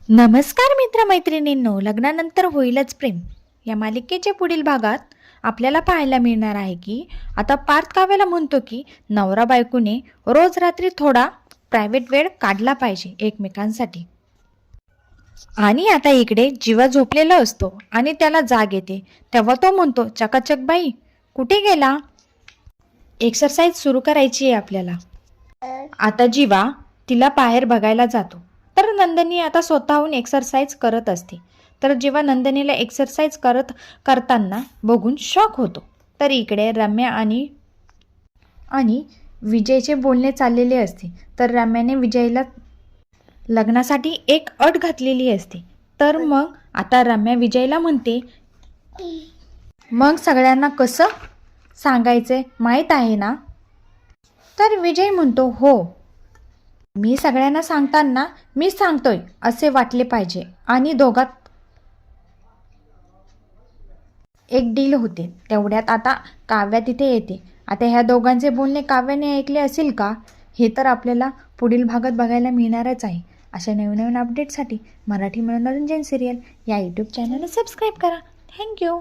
नमस्कार मित्रमैत्रिणींनो, लग्नानंतर होईलच प्रेम या मालिकेच्या पुढील भागात आपल्याला पाहायला मिळणार आहे की आता पार्थ काव्याला म्हणतो की नवरा बायकोने रोज रात्री थोडा प्रायव्हेट वेळ काढला पाहिजे एकमेकांसाठी. आणि आता इकडे जीवा झोपलेला असतो आणि त्याला जाग येते. तेव्हा तो म्हणतो, चकाचक बाई कुठे गेला? एक्सरसाइज सुरू करायची आहे आपल्याला. आता जीवा तिला बाहेर बघायला जातो. तर नंदिनी आता स्वतःहून एक्सरसाइज करत असते. तर जेव्हा नंदिनीला एक्सरसाइज करताना बघून शॉक होतो. तर इकडे रम्या आणि विजयचे बोलणे चाललेले असते. तर रम्याने विजयला लग्नासाठी एक अट घातलेली असते. तर मग आता रम्या विजयला म्हणते, मग सगळ्यांना कसं सांगायचं माहीत आहे ना? तर विजय म्हणतो, हो, मी सगळ्यांना सांगताना मी सांगतोय असे वाटले पाहिजे. आणि दोघात एक डील होते. तेवढ्यात आता काव्या तिथे येते. आता ह्या दोघांचे बोलणे काव्याने ऐकले असेल का, हे तर आपल्याला पुढील भागात बघायला मिळणारच आहे. अशा नवीन नवीन अपडेटसाठी मराठी मनोरंजन सिरियल या यूट्यूब चॅनलला सबस्क्राईब करा. थँक्यू.